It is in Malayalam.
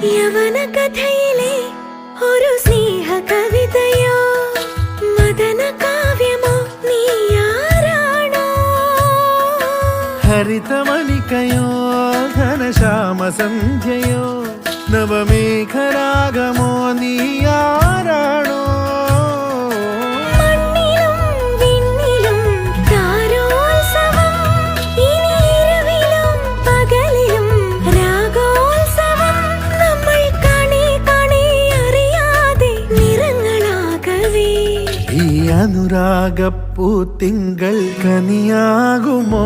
യവന കഥയിലെ ഒരു സ്നേഹ കവിതയോ മദന കാവ്യമോ നീയാരാണോ ഹരിതമണിക്കയോ ഘനശ്യാമ സന്ധ്യയോ നവമേഘരാഗമോ നീയാരാണോ അനുരാഗപ്പൂ തിങ്കൾ കനിയാകുമോ